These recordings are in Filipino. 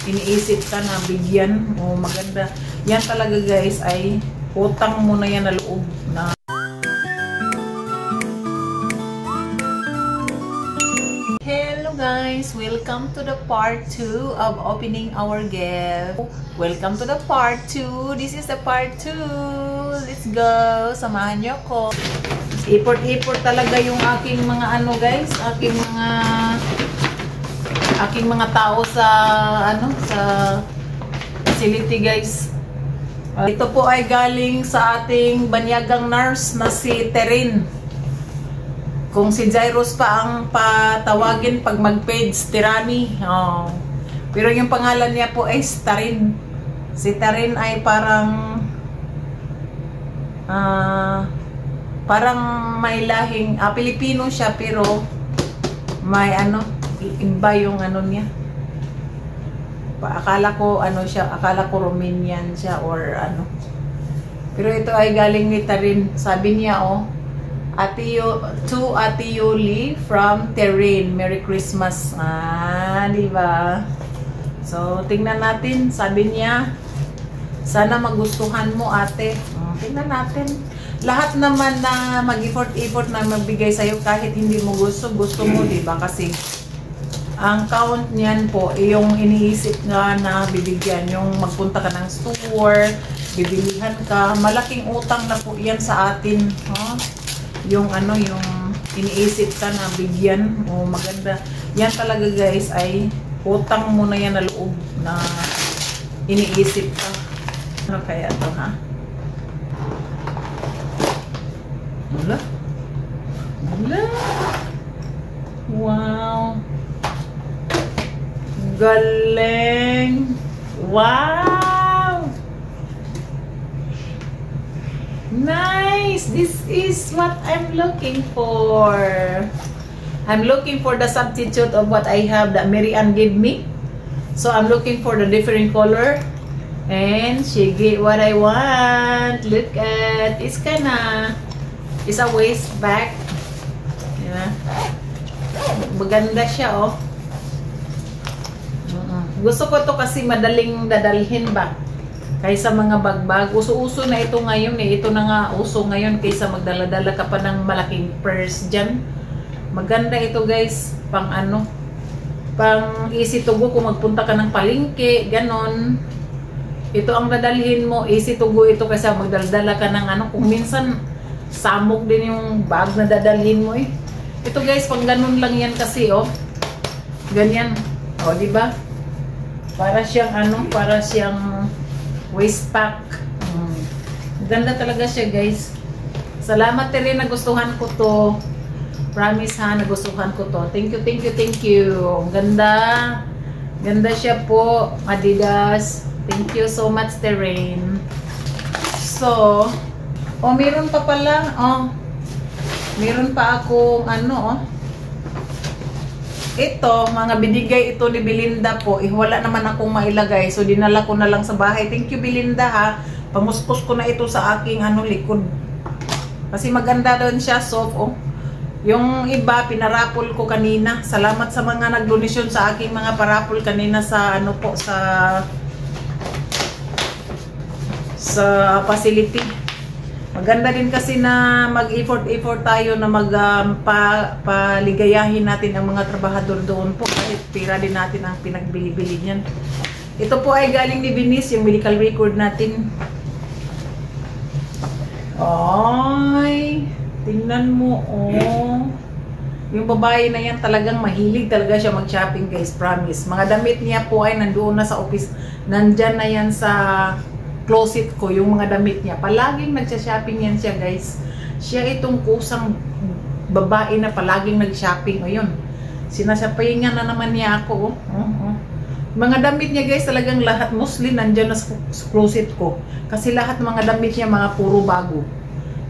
iniisip ka na bigyan o maganda. Yan talaga guys ay utang mo na yan na loob na. Hello guys, welcome to the part 2 of opening our gift. Welcome to the part 2. This is the part 2. Let's go. Samahan niyo ko. Iport-iport talaga yung aking mga ano guys, aking mga tao sa sa facility guys. Ito po ay galing sa ating banyagang nurse na si Terin. Kung si Jairus pa ang patawagin pag mag-page, Tirani. Oh. Pero yung pangalan niya po ay Tarin. Si Tarin ay parang may lahing Pilipino siya pero may iba yung niya. Akala ko Romanian siya or ano. Pero ito ay galing ni Tarin. Sabi niya to Ate Yuli from Terin. Merry Christmas. Di ba? So, tingnan natin. Sabi niya, sana magustuhan mo, ate. Tingnan natin. Lahat naman na mag-effort na magbigay sa'yo kahit hindi mo gusto mo, di ba? Kasi ang count niyan po, yung iniisip na bibigyan, yung magpunta ka ng store, bibilihan ka, malaking utang na po yan sa atin. Yung iniisip ka na bigyan o maganda. Yan talaga guys ay utang mo na yan na loob na iniisip ka. Ano kaya ito Wala. Wow. Galing. Wow. Nice. This is what I'm looking for. I'm looking for the substitute of what I have that Mary Ann gave me. So I'm looking for the different color. And she gave what I want. Look at. It's a waist bag. Yeah. Maganda siya Gusto ko to kasi madaling dadalhin ba kaysa mga bagbag. Uso-uso na ito ngayon Ito na nga uso ngayon kaysa magdala-dala ka pa ng malaking purse dyan. Maganda ito guys. Pang easy to go kung magpunta ka ng palengke, ganon. Ito ang dadalhin mo, easy to go ito kaysa magdala-dala ka ng kung minsan samog din yung bag na dadalhin mo Ito guys, pang ganon lang yan kasi ganyan. Di ba? Para siyang waist pack. Ganda talaga siya guys. Salamat rin, nagustuhan ko to. Promise nagustuhan ko to. Thank you. Ang ganda. Ganda siya po. Adidas. Thank you so much, Terin. So, meron pa pala. Meron pa akong ito, mga binigay ito ni Belinda po. Wala naman akong mailagay. So, dinala ko na lang sa bahay. Thank you, Belinda Pamuspos ko na ito sa aking likod. Kasi maganda doon siya. Soft, Yung iba, pinarapol ko kanina. Salamat sa mga nagdonasyon sa aking mga parapol kanina sa sa facility. Maganda din kasi na mag-effort tayo na paligayahin natin ang mga trabahador doon po. Kahit pira din natin ang pinagbili-bili niyan. Ito po ay galing ni Venice, yung medical record natin. Ay, tingnan mo, Yung babae na yan talagang mahilig talaga siya mag-shopping guys, promise. Mga damit niya po ay nandoon na sa office. Nandyan na yan sa closet ko, yung mga damit niya. Palaging nagsha-shopping yan siya guys. Siya itong kusang babae na palaging nag-shopping. Ayun, sinasapahingan na naman niya ako. Mga damit niya guys, talagang lahat mostly nandyan na sa closet ko. Kasi lahat ng mga damit niya mga puro bago.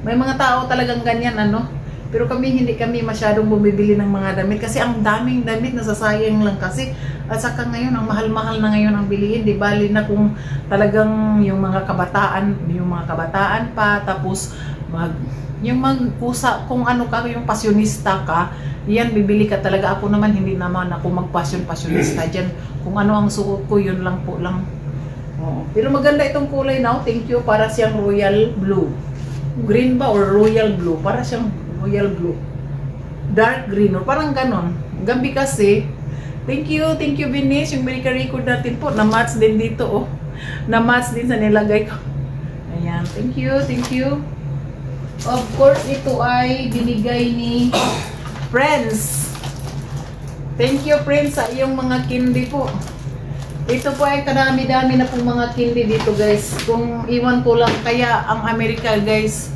May mga tao talagang ganyan Pero kami, hindi kami masyadong bumibili ng mga damit kasi ang daming damit, nasasayang lang kasi. At saka ngayon, ang mahal-mahal na ngayon ang bilihin. Di bali na kung talagang yung mga kabataan pa, tapos yung magpusa, kung ano ka, yung pasyonista ka, yan, bibili ka talaga. Ako naman, hindi naman ako magpasyon-pasyonista dyan. Kung ano ang suot ko, yun lang po lang. Oo. Pero maganda itong kulay now. Thank you. Para siyang royal blue. Green ba or royal blue? Para siyang royal blue. Dark green or parang ganon. Gabi kasi. Thank you Venice. Yung America record natin po. Na-match din dito oh. Na-match din sa nilagay ko. Ayan. Thank you. Of course, ito ay binigay ni Friends. Thank you Friends sa iyong mga candy po. Ito po ay kadami-dami na pong mga candy dito guys. Kung iwan ko lang, kaya ang Amerika guys,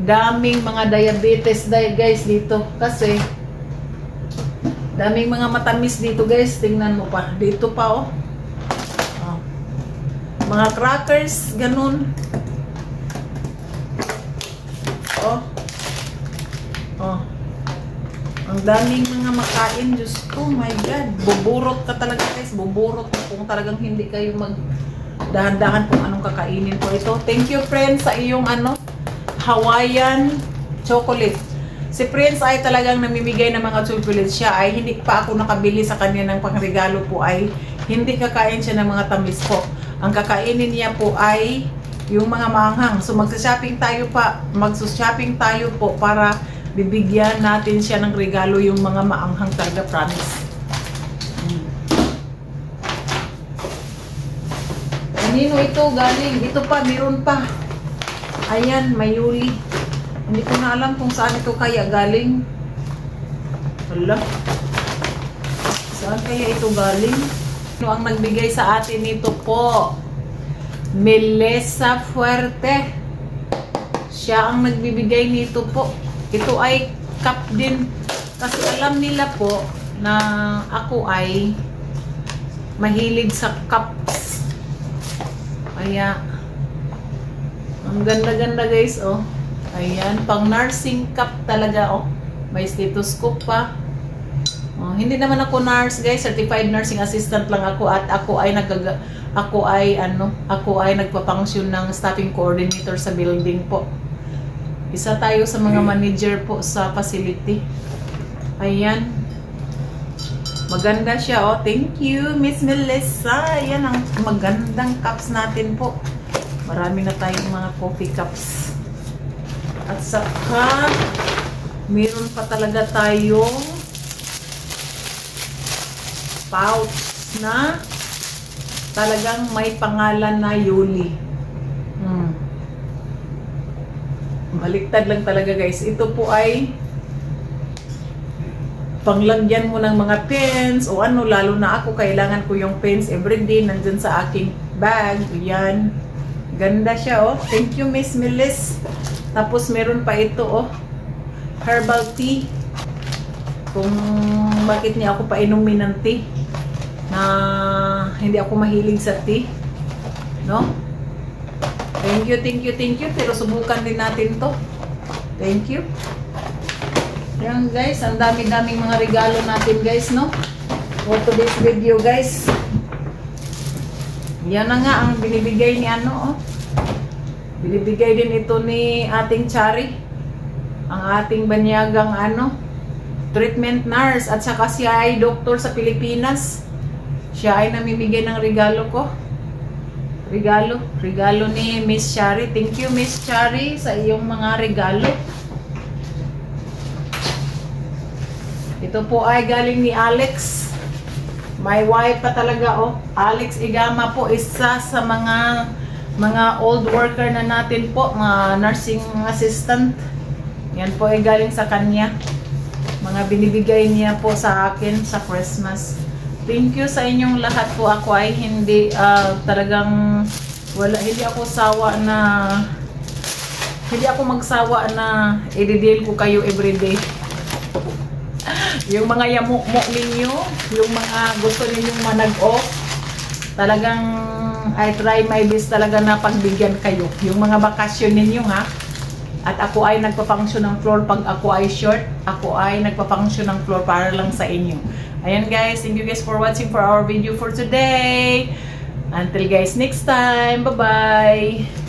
daming mga diabetes guys dito. Kasi daming mga matamis dito guys. Tingnan mo pa. Dito pa oh. Mga crackers, ganun. Oh. Ang daming mga makain, Diyos ko, my God. Buburot ka talaga guys, buburot ka kung talagang hindi kayo magdahan-dahan kung anong kakainin po ito. Thank you Friends sa iyong Hawaiian chocolate. Si Prince ay talagang namimigay ng mga chocolate. Siya ay hindi pa ako nakabili sa kanya ng pangregalo po ay hindi kakain siya ng mga tamis po. Ang kakainin niya po ay yung mga maanghang. So magsa-shopping tayo po para bibigyan natin siya ng regalo yung mga maanghang talaga, promise. Kanino ito galing? Ito pa, meron pa. Ayan, Mayuli. Hindi ko na alam kung saan ito kaya galing. Hala. Saan kaya ito galing? Ano ang nagbigay sa atin nito po? Melissa Fuerte. Siya ang nagbibigay nito po. Ito ay cup din. Kasi alam nila po na ako ay mahilig sa cups. Kaya ang ganda-ganda guys oh. Ayan, pang nursing cup talaga oh. May stethoscope pa. Oh, hindi naman ako nurse guys, certified nursing assistant lang ako at ako ay nagpa-function ng staffing coordinator sa building po. Isa tayo sa mga manager po sa facility. Ayan. Maganda siya oh. Thank you Miss Melissa. Ayan ang magandang cups natin po. Marami na tayong mga coffee cups. At saka meron pa talaga tayong pouch na talagang may pangalan na Yuli. Baliktad lang talaga guys. Ito po ay panglagyan mo ng mga pens o ano, lalo na ako kailangan ko yung pens everyday nandun sa aking bag. Yan. Ganda siya oh. Thank you Miss Melis. Tapos meron pa ito oh. Herbal tea. Kung bakit niya ako painumin ng tea. Na hindi ako mahilig sa tea. No? Thank you. Pero subukan din natin to. Thank you. Yan guys, ang dami-daming mga regalo natin guys, no? For today's video guys. Yan na nga ang binibigay ni ano, oh. Binibigay din ito ni ating Chari. Ang ating banyagang ano, treatment nurse. At saka siya ay doktor sa Pilipinas. Siya ay namimigay ng regalo ko. Regalo ni Miss Chari. Thank you Miss Chari sa iyong mga regalo. Ito po ay galing ni Alex. My wife pa talaga oh. Alex Igama po, isa sa mga old worker na natin po, mga nursing assistant. Yan po ay galing sa kanya. Mga binibigay niya po sa akin sa Christmas. Thank you sa inyong lahat po. Ako ay hindi hindi ako magsawa na i-deal ko kayo everyday. Yung mga yamuk-muk ninyo, yung mga gusto ninyong manag-off, talagang I try my best talaga na pagbigyan kayo. Yung mga bakasyon ninyo ha, At ako ay nagpa-function ng floor pag ako ay short. Ako ay nagpa-function ng floor para lang sa inyo. Ayan guys, thank you guys for watching for our video for today. Until guys next time, bye-bye!